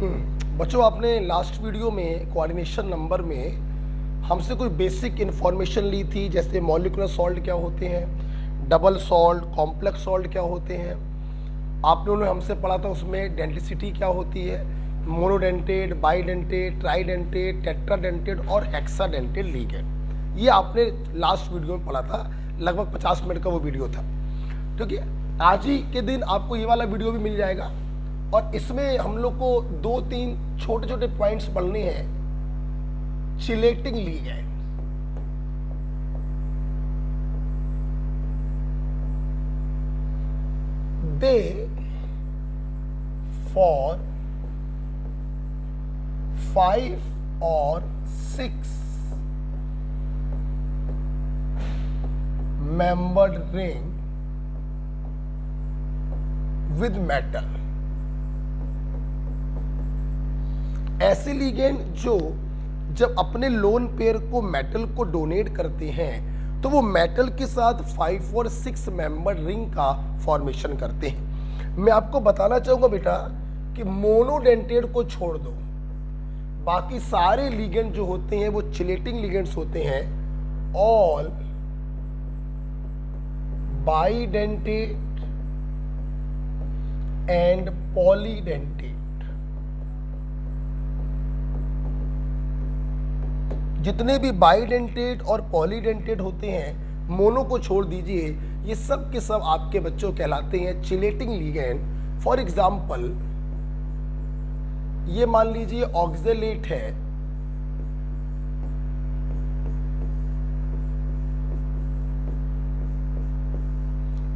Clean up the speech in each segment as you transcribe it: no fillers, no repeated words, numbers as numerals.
बच्चों, आपने last video में कोऑर्डिनेशन नंबर में हमसे कोई बेसिक इन्फॉर्मेशन ली थी, जैसे मॉलिक्यूलर सॉल्ट क्या होते हैं, डबल सॉल्ट, कॉम्प्लेक्स सॉल्ट क्या होते हैं। आप लोगों ने हमसे पढ़ा था उसमें डेंटिसिटी क्या होती है, मोनोडेंटेड, बाईडेंटेड, ट्राईडेंटेड, टेट्राडेंटेड और हेक्साडेंटेड लिगेंड। ये आपने लास्ट वीडियो में पढ़ा था, लगभग 50 मिनट का वो वीडियो था। ठीक है, आज ही के दिन आपको ये वाला वीडियो भी मिल जाएगा और इसमें हम लोग को 2-3 छोटे छोटे पॉइंट्स पढ़ने हैं। Chelating ligand, they for 5 or 6 membered ring with metal। ऐसे लिगेंड जो जब अपने लोन पेयर को मेटल को डोनेट करते हैं तो वो मेटल के साथ 5 और 6 मेंबर रिंग का फॉर्मेशन करते हैं। मैं आपको बताना चाहूंगा बेटा कि मोनोडेंटेड को छोड़ दो, बाकी सारे लिगेंड जो होते हैं वो चिलेटिंग लिगेंड्स होते हैं। ऑल बाईडेंटेड एंड पॉलीडेंटेड, जितने भी बाईडेंटेड और पॉलीडेंटेड होते हैं, मोनो को छोड़ दीजिए, ये सब के सब आपके बच्चों कहलाते हैं चिलेटिंग लिगेंड। फॉर एग्जाम्पल, ये मान लीजिए ऑक्जेलेट है,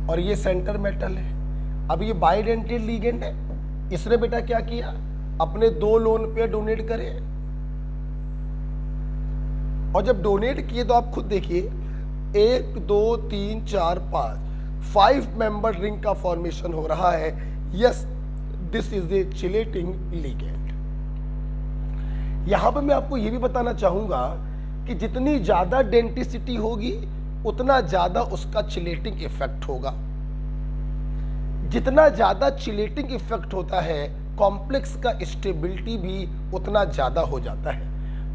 और ये सेंटर मेटल है। अब ये बाईडेंटेड लिगेंड है, इसने बेटा क्या किया, अपने 2 लोन पेयर डोनेट करे, और जब डोनेट किए तो आप खुद देखिए 1 2 3 4 5 मेंबर रिंग का फॉर्मेशन हो रहा है। Yes, this is a chelating ligand. यहां पर मैं आपको यह भी बताना चाहूंगा कि जितनी ज्यादा डेंटिसिटी होगी उतना ज्यादा उसका चिलेटिंग इफेक्ट होगा। जितना ज्यादा चिलेटिंग इफेक्ट होता है, कॉम्प्लेक्स का स्टेबिलिटी भी उतना ज्यादा हो जाता है।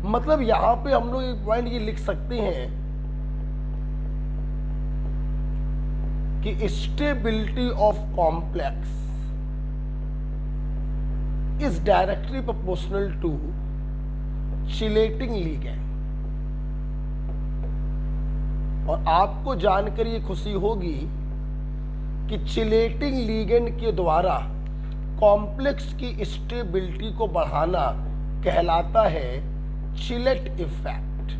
मतलब यहां पे हम लोग एक पॉइंट ये लिख सकते हैं कि stability of complex is directly proportional to chelating ligand. और आपको जानकर ये खुशी होगी कि चिलेटिंग लिगेंड के द्वारा कॉम्प्लेक्स की स्टेबिलिटी को बढ़ाना कहलाता है चिलेट इफेक्ट।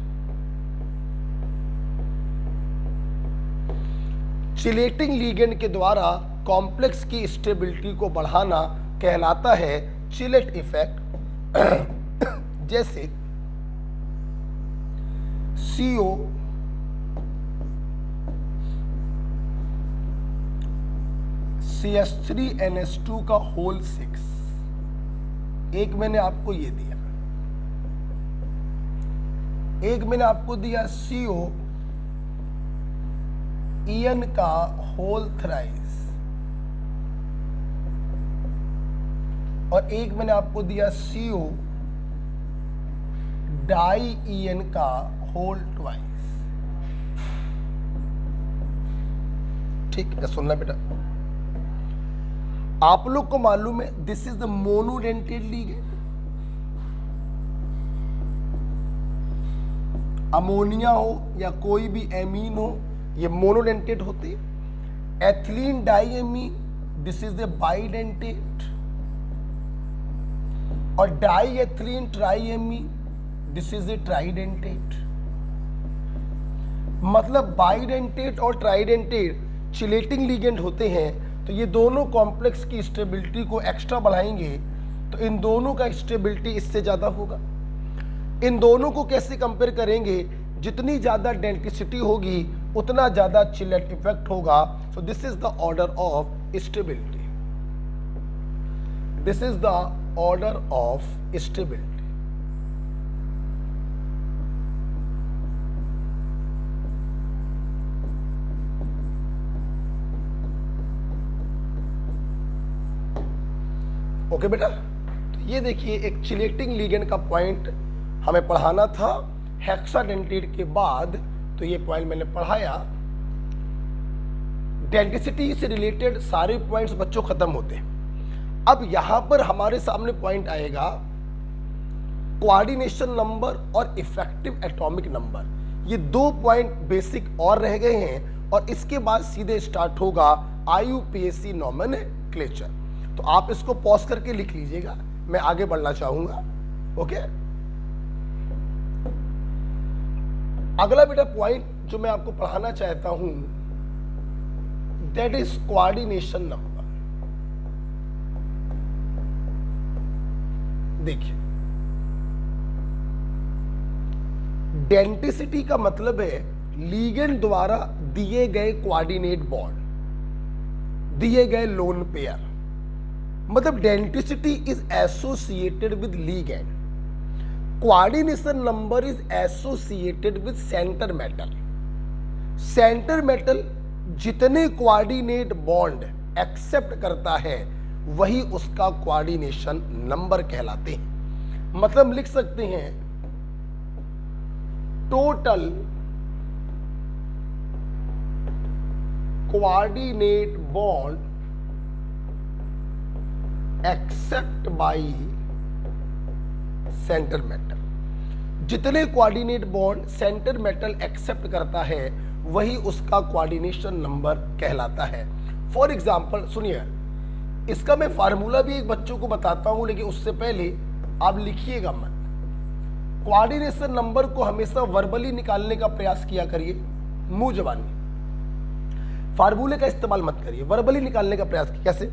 चिलेटिंग लिगेंड के द्वारा कॉम्प्लेक्स की स्टेबिलिटी को बढ़ाना कहलाता है चिलेट इफेक्ट। जैसे CO CH3NH2 का होल 6, एक मैंने आपको ये दिया, एक मैंने आपको दिया CO EN का होल थ्राइस, और एक मैंने आपको दिया CO डाई EN का होल ट्वाइस। ठीक है, सुनना बेटा, आप लोग को मालूम है this is the monodentate ligand. Ammonia हो या कोई भी एमीन हो, ये मोनोडेंटेड होते। Ethylene diamine, this is the bidentate, और di ethylene triamine, this is the tridentate. मतलब बाईडेंटेड और ट्राईडेंटेड चिलेटिंग लिगेंड होते हैं, तो ये दोनों कॉम्प्लेक्स की स्टेबिलिटी को एक्स्ट्रा बढ़ाएंगे, तो इन दोनों का स्टेबिलिटी इससे ज्यादा होगा। इन दोनों को कैसे कंपेयर करेंगे, जितनी ज्यादा डेंसिटी होगी उतना ज्यादा चिलेट इफेक्ट होगा। So this is the order of stability, this is the order of stability. Okay बेटा, तो ये देखिए एक चिलेटिंग लिगेंड का पॉइंट हमें पढ़ाना था हेक्साडेंटेट के बाद, तो ये पॉइंट मैंने पढ़ाया। डेंटिसिटी से रिलेटेड सारे पॉइंट्स बच्चों खत्म होते हैं। अब यहां पर हमारे सामने पॉइंट आएगा कोऑर्डिनेशन नंबर और इफेक्टिव एटॉमिक नंबर। ये 2 पॉइंट बेसिक और रह गए हैं और इसके बाद सीधे स्टार्ट होगा IUPAC नोमेनक्लेचर। तो आप इसको पॉज करके लिख लीजिएगा, मैं आगे बढ़ना चाहूंगा। ओके, अगला बेटा पॉइंट जो मैं आपको पढ़ाना चाहता हूं दैट इज कोऑर्डिनेशन नंबर। देखिए डेंटिसिटी का मतलब है लीगेंड द्वारा दिए गए कोऑर्डिनेट बॉन्ड, दिए गए लोन पेयर। मतलब denticity is associated with ligand, coordination number is associated with centre metal. Centre metal जितने कोऑर्डिनेट बॉन्ड एक्सेप्ट करता है वही उसका कोऑर्डिनेशन नंबर कहलाते हैं। मतलब लिख सकते हैं total coordinate bond accept by centre metal. जितने coordinate bond centre metal accept करता है वही उसका कोऑर्डिनेशन नंबर कहलाता है। फॉर एग्जाम्पल सुनिए, इसका मैं फार्मूला भी एक बच्चों को बताता हूं, लेकिन उससे पहले आप लिखिएगा मत। कोऑर्डिनेशन नंबर को हमेशा वर्बली निकालने का प्रयास किया करिए, मुंह जबानी। फार्मूले का इस्तेमाल मत करिए, वर्बली निकालने का प्रयास कीजिए। कैसे?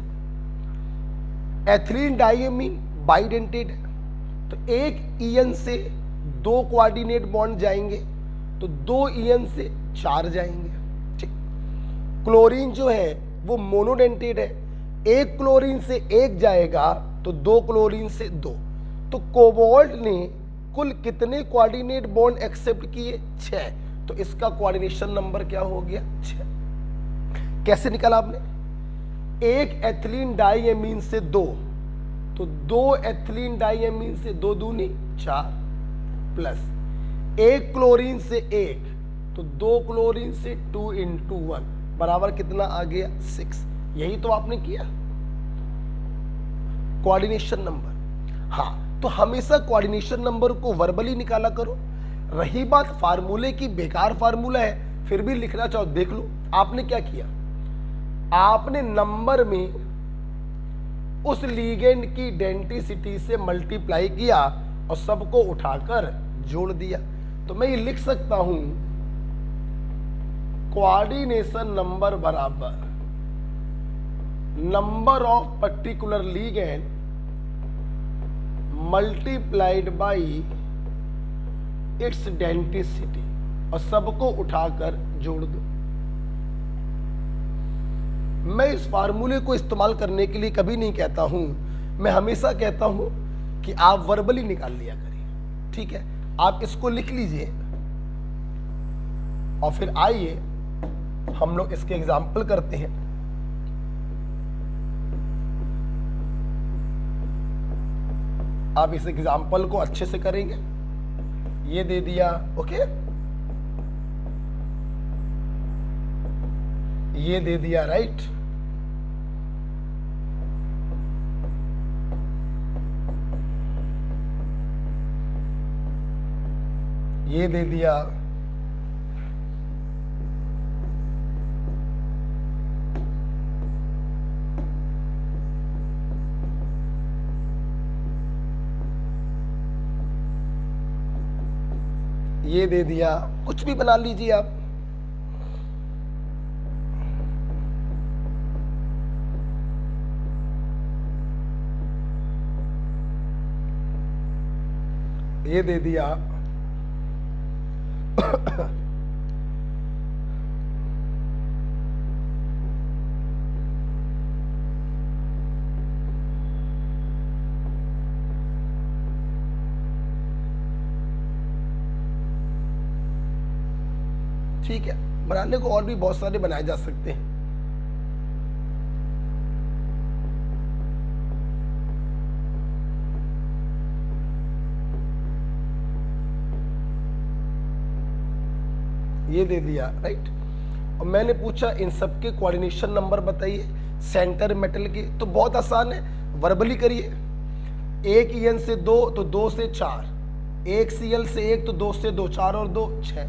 एथिलीन डाइएमीन बाइडेंटेट है, तो एक ईएन से 2 कोऑर्डिनेट बॉन्ड जाएंगे, तो 2 ईएन से 4 जाएंगे। ठीक। क्लोरीन जो है वो मोनोडेंटेट है, एक क्लोरीन से 1 जाएगा तो 2 क्लोरीन से 2। तो कोबाल्ट ने कुल कितने कोऑर्डिनेट बॉन्ड एक्सेप्ट किए? 6। तो इसका कोऑर्डिनेशन नंबर क्या हो गया? 6। कैसे निकाला आपने? एक एथिलीन डाइएमीन से 2, तो 2 एथिलीन डाइएमीन से 2 दूनी 4 प्लस एक क्लोरीन से 1, तो 2 क्लोरीन से 2 × 1 बराबर कितना आ गया? 6। यही तो आपने किया कोऑर्डिनेशन नंबर। हाँ, तो हमेशा कोऑर्डिनेशन नंबर को वर्बली निकाला करो। रही बात फार्मूले की, बेकार फार्मूला है, फिर भी लिखना चाहो देख लो। आपने क्या किया? आपने नंबर में उस लीगेंड की डेंटिसिटी से मल्टीप्लाई किया और सबको उठाकर जोड़ दिया। तो मैं ये लिख सकता हूं कोऑर्डिनेशन नंबर बराबर number of particular ligand multiplied by its denticity, और सबको उठाकर जोड़ दो। मैं इस फार्मूले को इस्तेमाल करने के लिए कभी नहीं कहता हूं, मैं हमेशा कहता हूं कि आप वर्बली निकाल लिया करिए। ठीक है, आप इसको लिख लीजिए और फिर आइए हम लोग इसके एग्जाम्पल करते हैं। आप इस एग्जाम्पल को अच्छे से करेंगे। ये दे दिया, ओके, ये दे दिया, राइट। ये दे दिया, ये दे दिया, कुछ भी बना लीजिए आप। ये दे दिया, ठीक है। बनाने को और भी बहुत सारे बनाए जा सकते हैं। ये दे दिया, राइट। और मैंने पूछा इन सब के कोऑर्डिनेशन नंबर बताइए सेंटर मेटल के, तो बहुत आसान है, वर्बली करिए। 1 EN से 2 तो 2 से 4, 1 CL से 1 तो 2 से 2, 4 और 2 6।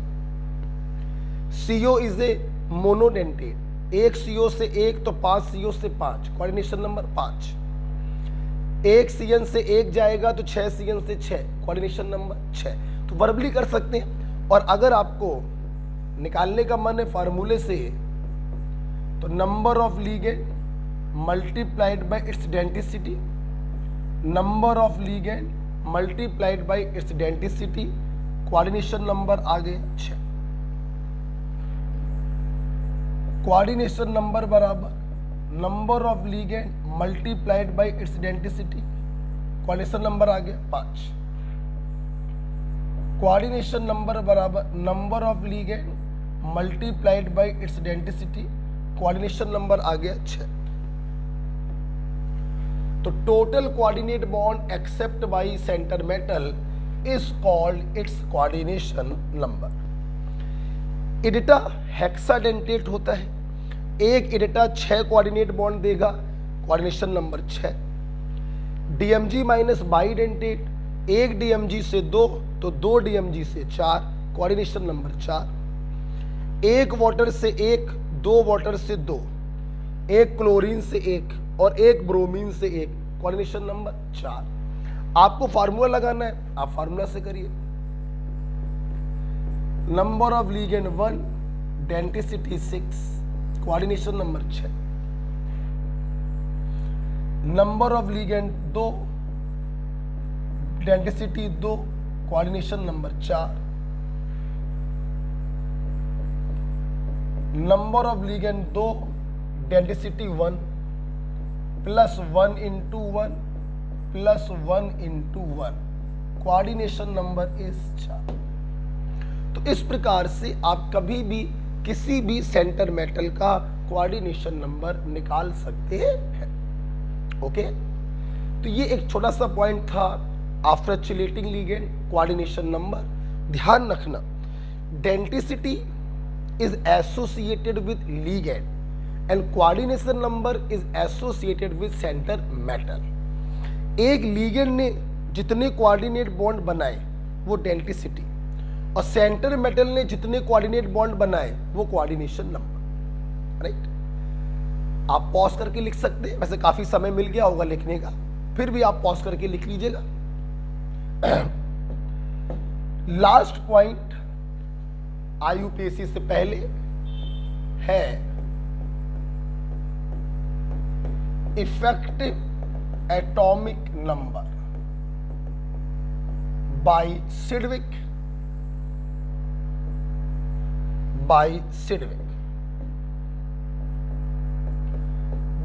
CO is a monodentate, 1 CO से 1 तो 5 CO से 5, कोऑर्डिनेशन नंबर 5। 1 CN से 1 जाएगा तो 6 CN से 6, कोऑर्डिनेशन नंबर 6। तो वर्बली कर सकते हैं। और अगर आपको निकालने का मन है फार्मूले से, तो number of ligand multiplied by its density, number of ligand multiplied by its density, coordination number आ गया 6। कोऑर्डिनेशन नंबर बराबर number of ligand multiplied by its density, coordination number आ गया 5। कोऑर्डिनेशन नंबर बराबर number of ligand multiplied by its density, coordination number आ गया 6। तो total coordinate bond accept by centre metal is called its coordination number. EDTA hexadentate होता है, एक इडेटा 6 coordinate bond देगा, coordination number 6। DMG minus bidentate, 1 DMG से 2 तो 2 DMG से 4, कोऑर्डिनेशन नंबर 4। 1 वाटर से 1, 2 वाटर से 2, 1 क्लोरीन से 1 और 1 ब्रोमीन से 1, कोऑर्डिनेशन नंबर 4। आपको फार्मूला लगाना है, आप फार्मूला से करिए। Number of ligand 1, density 6, coordination number 6। Number of ligand 2, density 2, coordination number 4। Number of ligand 2, density 1 plus 1 into 1 plus 1 into 1, coordination number is 4। तो इस प्रकार से आप कभी भी किसी भी सेंटर मेटल का कोऑर्डिनेशन नंबर निकाल सकते हैं। ओके, तो ये एक छोटा सा पॉइंट था after chelating ligand coordination number. ध्यान रखना, density is associated with ligand and coordination number is associated with centre metal. एक लिगेंड ने जितने कोऑर्डिनेट बॉन्ड बनाए वो डेंसिटी, और सेंटर मेटल ने जितने कोऑर्डिनेट बॉन्ड बनाए वो कोऑर्डिनेशन नंबर, राइट। आप पॉज करके लिख सकते हैं, वैसे काफी समय मिल गया होगा लिखने का, फिर भी आप पॉज करके लिख लीजिएगा। लास्ट पॉइंट IUPAC से पहले है effective atomic number by Sidgwick.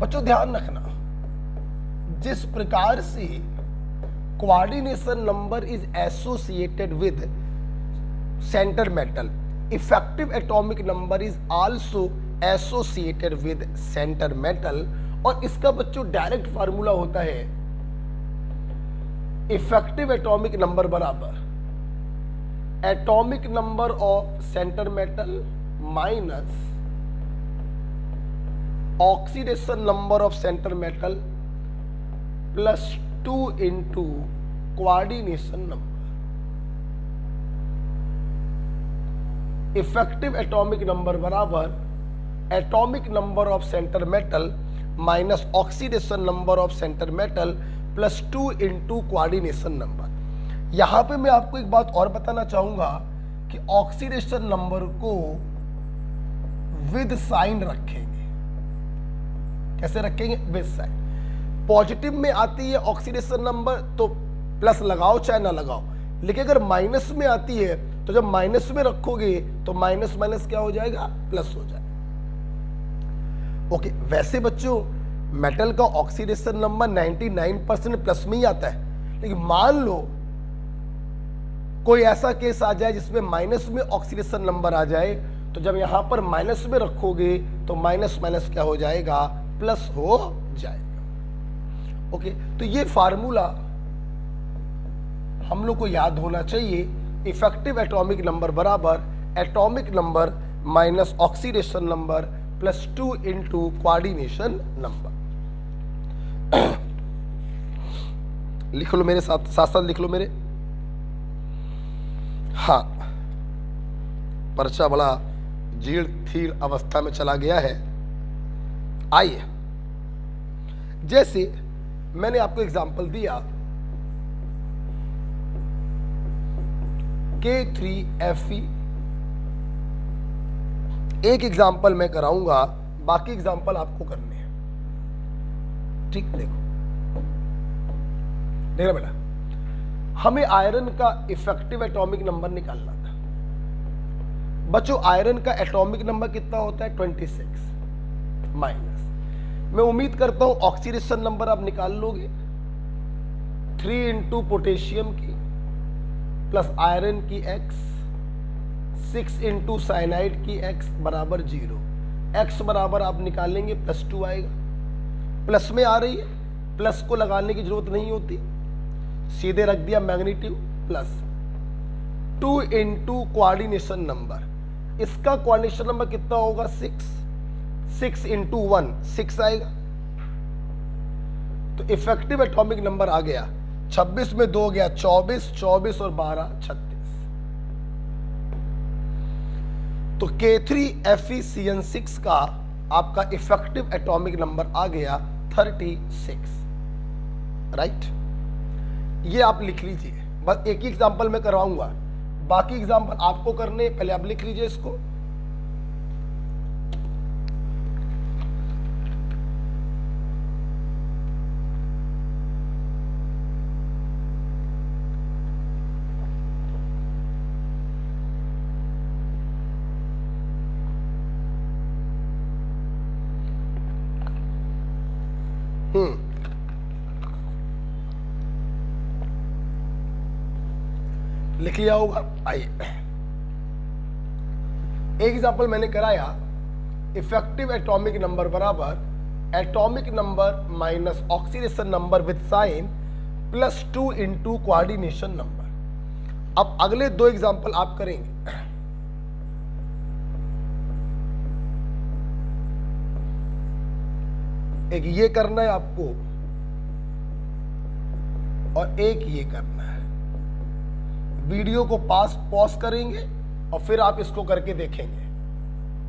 बच्चों ध्यान रखना, जिस प्रकार से coordination number is associated with centre metal, effective atomic number is also associated with centre metal. और इसका बच्चों डायरेक्ट फार्मूला होता है इफेक्टिव एटॉमिक नंबर बराबर atomic number of centre metal minus oxidation number of centre metal plus 2 into coordination number. Effective atomic number बराबर atomic number of centre metal minus oxidation number of centre metal plus 2 into coordination number. यहां पे मैं आपको एक बात और बताना चाहूंगा कि ऑक्सीडेशन नंबर को विद साइन रखेंगे। कैसे रखेंगे? With sign. पॉजिटिव में आती है ऑक्सीडेशन नंबर तो प्लस लगाओ चाहे ना लगाओ, लेकिन अगर माइनस में आती है तो जब माइनस में रखोगे तो माइनस माइनस क्या हो जाएगा? प्लस हो जाएगा। ओके, वैसे बच्चों मेटल का ऑक्सीडेशन नंबर 99% प्लस में ही आता है, लेकिन मान लो कोई ऐसा केस आ जाए जिसमें माइनस में ऑक्सीडेशन नंबर आ जाए, तो जब यहां पर माइनस में रखोगे तो माइनस माइनस क्या हो जाएगा? प्लस हो जाएगा। ओके, तो ये फार्मूला हम लोग को याद होना चाहिए। इफेक्टिव एटॉमिक नंबर बराबर atomic number minus oxidation number plus 2 into coordination number. लिख लो मेरे साथ साथ लिख लो मेरे। हाँ, पर्चा बड़ा जीर्ण थीर अवस्था में चला गया है। आइए, जैसे मैंने आपको एग्जांपल दिया K3Fe, एक एग्जांपल मैं कराऊंगा, बाकी एग्जांपल आपको करने हैं। ठीक, देखो बेटा, हमें आयरन का इफेक्टिव एटॉमिक नंबर निकालना था। बच्चों, आयरन का एटॉमिक नंबर कितना होता है? 26 माइनस, मैं उम्मीद करता हूं ऑक्सीडेशन नंबर आप निकाल लोगे, 3 इंटू पोटेशियम की प्लस आयरन की x, 6 इंटू साइनाइड की x बराबर 0। x बराबर आप निकालेंगे +2 आएगा। प्लस में आ रही है, प्लस को लगाने की जरूरत नहीं होती, सीधे रख दिया magnitude plus 2 into coordination number. इसका कोऑर्डिनेशन नंबर कितना होगा? 6 इंटू 1 6 आएगा। तो इफेक्टिव एटॉमिक नंबर आ गया 26 में 2 गया 24, 24 और 12 36। तो K3FeCN6 का आपका इफेक्टिव एटॉमिक नंबर आ गया 36। राइट, ये आप लिख लीजिए। बस एक ही एग्जांपल मैं करवाऊंगा, बाकी एग्जांपल आपको करने, पहले आप लिख लीजिए इसको। लिख लिया होगा। आइए, एक एग्जांपल मैंने कराया, इफेक्टिव एटॉमिक नंबर बराबर atomic number minus oxidation number with sign plus 2 into coordination number. अब अगले 2 एग्जांपल आप करेंगे। एक ये करना है आपको और एक ये करना है। वीडियो को पॉज करेंगे और फिर आप इसको करके देखेंगे।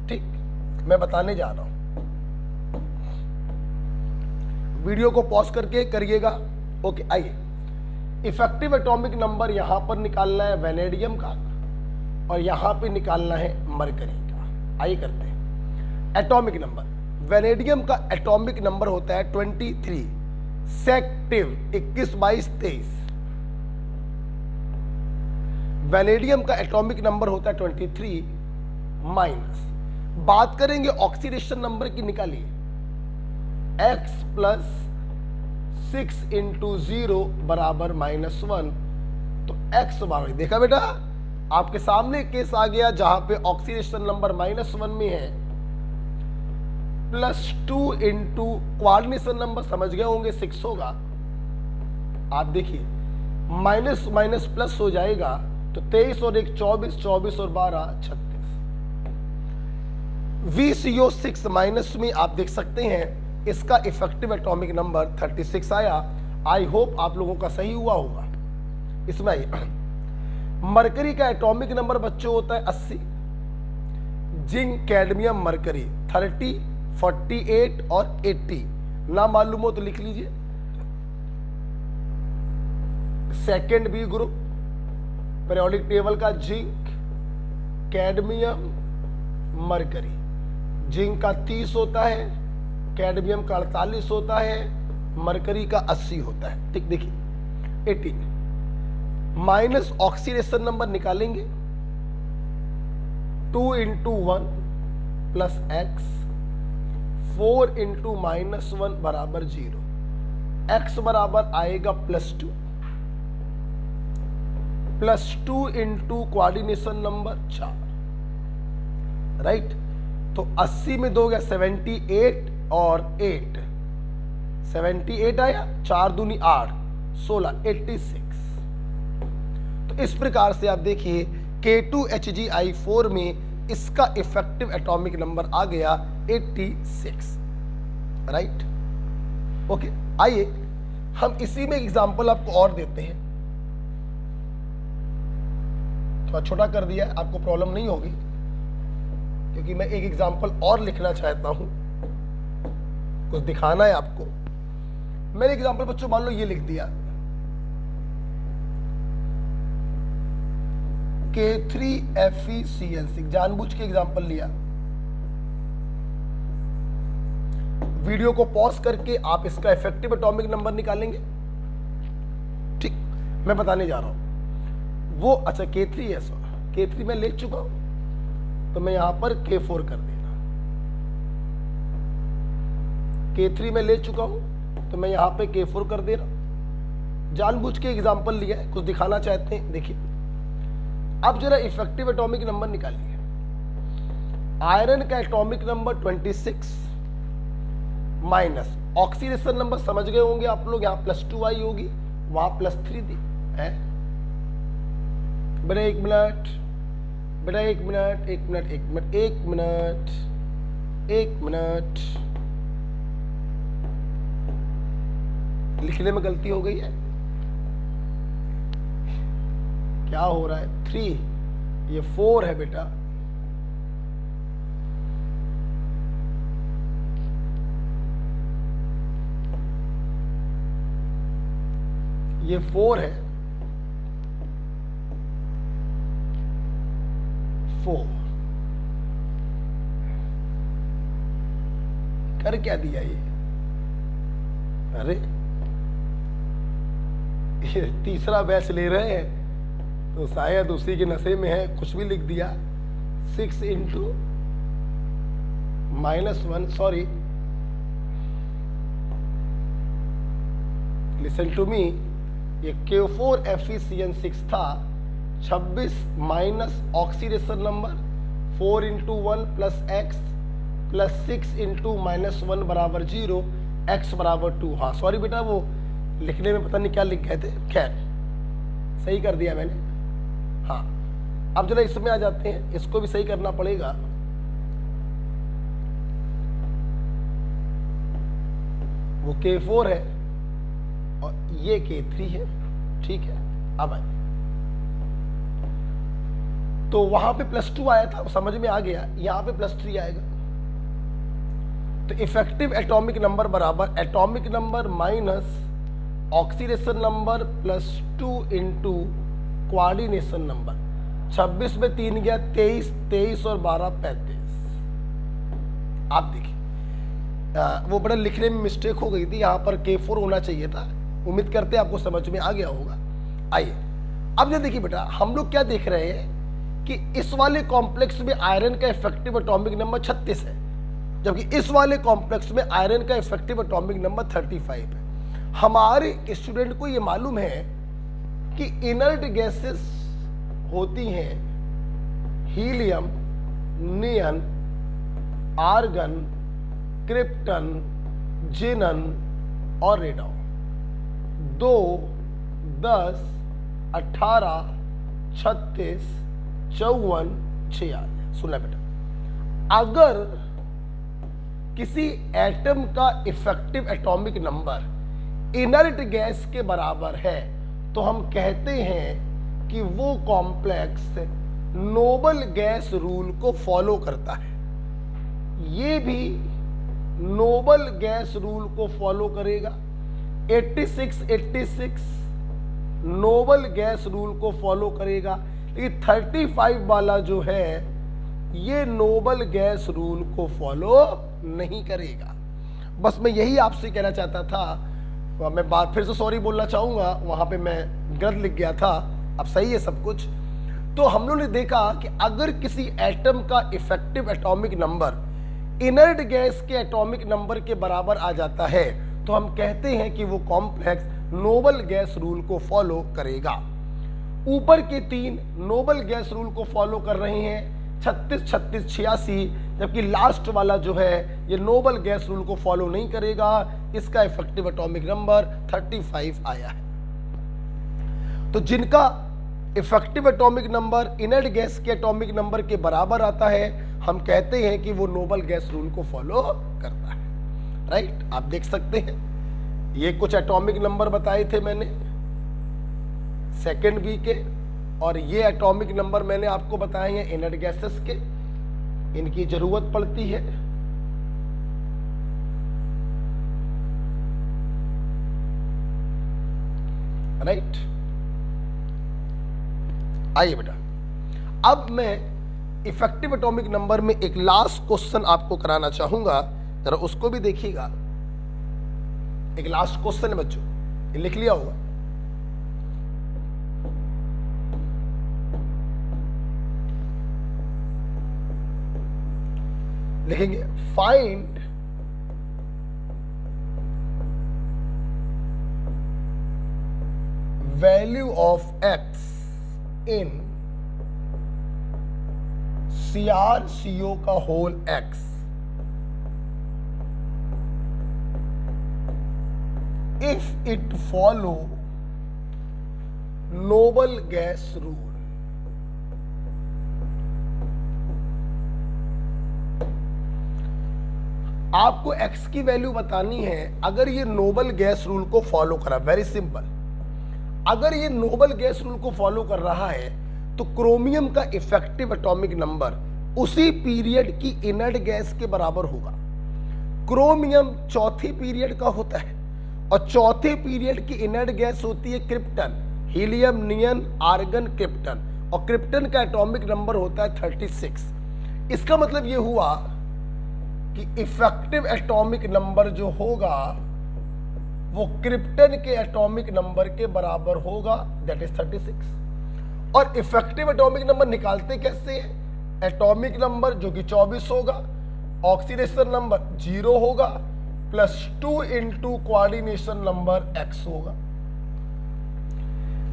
ठीक, मैं बताने जा रहा हूं, वीडियो को पॉज करके करिएगा। ओके, आइए, इफेक्टिव एटॉमिक नंबर यहां पर निकालना है वेनेडियम का और यहां पे निकालना है मरकरी का। आइए करते हैं। एटॉमिक नंबर, वेनेडियम का एटॉमिक नंबर होता है 23, सेक्टिव 21, 22, 23। वेनेडियम का एटॉमिक नंबर होता है 23 माइनस, बात करेंगे ऑक्सीडेशन नंबर की, निकालिए x प्लस 6 इंटू 0 बराबर -1। तो x बराबर, देखा बेटा आपके सामने केस आ गया जहां पे ऑक्सीडेशन नंबर -1 में है, प्लस 2 इंटू कोऑर्डिनेशन नंबर समझ गए होंगे 6 होगा। आप देखिए माइनस माइनस प्लस हो जाएगा, तो 23 और 1 24, 24 और 12 36। VCO6 माइनस में आप देख सकते हैं इसका इफेक्टिव एटॉमिक नंबर 36 आया। आई होप आप लोगों का सही हुआ होगा। इसमें आइए, मरकरी का एटॉमिक नंबर बच्चों होता है 80, जिंक कैडमियम मरकरी 30, 48 और 80। ना मालूम हो तो लिख लीजिए। Second B group periodic table का जिंक कैडमियम मरकरी, जिंक का 30 होता है, कैडमियम का 48 होता है, मरकरी का 80 होता है। ठीक, देखिए 80 माइनस ऑक्सीडेशन नंबर निकालेंगे 2 इंटू 1 प्लस एक्स, 4 इंटू -1 बराबर 0। एक्स बराबर आएगा +2, +2 इंटू कोऑर्डिनेशन नंबर 4। राइट, तो 80 में 2 गया 78 और 8, 78 आया, 4 दूनी 8, 16, 86। तो इस प्रकार से आप देखिए K2HgI4 में इसका इफेक्टिव एटॉमिक नंबर आ गया 86, राइट। ओके, आइए हम इसी में एग्जांपल आपको और देते हैं। थोड़ा छोटा कर दिया, आपको प्रॉब्लम नहीं होगी, क्योंकि मैं एक एग्जांपल और लिखना चाहता हूं, कुछ दिखाना है आपको। मैंने एग्जांपल बच्चों मान लो ये लिख दिया, K3FeCl6, जानबूझ के एग्जांपल लिया। वीडियो को पॉज करके आप इसका इफेक्टिव एटॉमिक नंबर निकालेंगे, ठीक। मैं बताने जा रहा हूं वो, अच्छा K3 है, K3 मैं ले चुका हूं, तो मैं यहां पर K4 कर देना। K3 में ले चुका हूं, तो मैं यहां पे K4 कर दे रहा। जानबूझ के एग्जांपल लिया है, कुछ दिखाना चाहते हैं। देखिए अब जरा इफेक्टिव एटॉमिक नंबर निकालिए। आयरन का atomic number 26 minus oxidation number समझ गए होंगे आप लोग, यहां +2 आई होगी, वहां +3 दी है। बेटा 1 मिनट, बेटा 1 minute, 1 minute, 1 minute, 1 minute, 1 minute, लिखने में गलती हो गई है। क्या हो रहा है? 3, ये 4 है बेटा। ये 4 है, 4 कर क्या दिया ये? अरे ये तीसरा बैच ले रहे हैं, तो शायद उसी के नशे में है, कुछ भी लिख दिया। 6 into -1, sorry, listen to me, ये K4FeCl6 था। 26 minus oxidation number 4 into 1 plus x plus 6 into -1 बराबर 0, x बराबर 2। हाँ सॉरी बेटा, वो लिखने में पता नहीं क्या लिख गए थे, खैर सही कर दिया मैंने। हाँ अब जरा इसमें आ जाते हैं, इसको भी सही करना पड़ेगा। वो K4 है और ये K3 है, ठीक है। अब आए तो वहां पे +2 आया था, समझ में आ गया, यहां पे +3 आएगा। तो इफेक्टिव एटॉमिक नंबर बराबर atomic number minus oxidation number +2 into coordination number. 26 में 3 गया 23, 23 और 12 35। आप देखिए वो बड़ा लिखने में मिस्टेक हो गई थी, यहां पर K4 होना चाहिए था। उम्मीद करते हैं आपको समझ में आ गया होगा। आइए अब ये देखिए बेटा, हम लोग क्या देख रहे हैं कि इस वाले कॉम्प्लेक्स में आयरन का इफेक्टिव एटॉमिक नंबर 36 है, जबकि इस वाले कॉम्प्लेक्स में आयरन का इफेक्टिव एटॉमिक नंबर 35 है। हमारे स्टूडेंट को ये मालूम है कि इनर्ट गैसेस होती हैं हीलियम, नियन, आर्गन, क्रिप्टन, जिनन और रेडॉन। 2, 10, 18, 36, 54, 46। सुना बेटा, अगर किसी एटम का effective atomic number inert gas के बराबर है, तो हम कहते हैं कि वो कॉम्प्लेक्स नोबल गैस रूल को फॉलो करता है। ये भी नोबल गैस रूल को फॉलो करेगा। 86 नोबल गैस रूल को फॉलो करेगा, लेकिन 35 वाला जो है ये नोबल गैस रूल को फॉलो नहीं करेगा। बस मैं यही आपसे कहना चाहता था। मैं बात फिर से सॉरी बोलना चाहूंगा, वहां पे मैं गलत लिख गया था, अब सही है सब कुछ। तो हम लोग ने देखा कि अगर किसी एटम का effective atomic number inert gas के एटॉमिक नंबर के बराबर आ जाता है, तो हम कहते हैं कि वो कॉम्प्लेक्स नोबल गैस रूल को फॉलो करेगा। ऊपर के 3 नोबल गैस रूल को फॉलो कर रहे हैं, 36, 36, 86, जबकि लास्ट वाला जो है ये नोबल गैस रूल को फॉलो नहीं करेगा। इसका इफेक्टिव एटॉमिक नंबर 35 आया है। तो जिनका effective atomic number inert gas के एटॉमिक नंबर के बराबर आता है, हम कहते हैं कि वो नोबल गैस रूल को फॉलो करता है। राइट, आप देख सकते हैं ये कुछ एटॉमिक नंबर बताए थे मैंने सेकेंड बी के, और ये एटॉमिक नंबर मैंने आपको बताए हैं इनर्ट गैसेस के, इनकी जरूरत पड़ती है। राइट, आइए बेटा, अब मैं इफेक्टिव एटॉमिक नंबर में एक लास्ट क्वेश्चन आपको कराना चाहूंगा, जरा उसको भी देखिएगा। एक लास्ट क्वेश्चन है बच्चों, ये लिख लिया होगा। लिखेंगे find value of X in CrCO का whole x if it follow noble gas rule. आपको x की वैल्यू बतानी है अगर ये नोबल गैस रूल को फॉलो करा। वेरी सिंपल, अगर ये नोबल गैस रूल को फॉलो कर रहा है तो क्रोमियम का इफेक्टिव एटॉमिक नंबर उसी पीरियड की इनर्ट गैस के बराबर होगा। क्रोमियम चौथे पीरियड का होता है और चौथे पीरियड की इनर्ट गैस होती है क्रिप्टन, हीलियम, नियन, आर्गन, क्रिप्टन, और क्रिप्टन का एटॉमिक नंबर होता है 36। इसका मतलब ये हुआ कि इफेक्टिव एटॉमिक नंबर जो होगा वो क्रिप्टन के एटॉमिक नंबर के बराबर होगा, दैट इज 36। और इफेक्टिव एटॉमिक नंबर निकालते कैसे हैं? एटॉमिक नंबर जो कि 24 होगा, ऑक्सीडेशन नंबर 0 होगा, plus 2 into coordination number x होगा।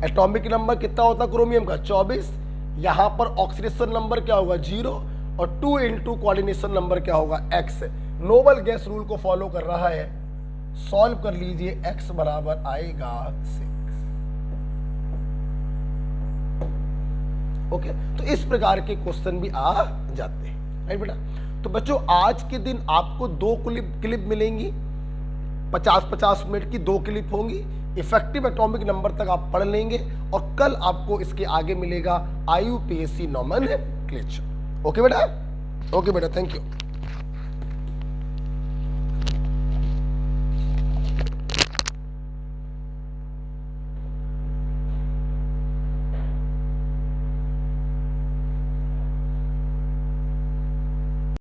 एटॉमिक नंबर कितना होता क्रोमियम का? 24। यहां पर ऑक्सीडेशन नंबर क्या होगा? 0, और 2 इंटू कोऑर्डिनेशन नंबर क्या होगा? x। नोबल गैस रूल को फॉलो कर रहा है। सॉल्व कर लीजिए, x बराबर आएगा 6। ओके, तो इस प्रकार के क्वेश्चन भी आ जाते हैं। राइट बेटा, तो बच्चों आज के दिन आपको 2 क्लिप मिलेंगी, 50-50 मिनट की 2 क्लिप होंगी। इफेक्टिव एटॉमिक नंबर तक आप पढ़ लेंगे और कल आपको इसके आगे मिलेगा IUPAC नॉमेनक्लेचर। ओके बेटा, ओके बेटा, थैंक यू।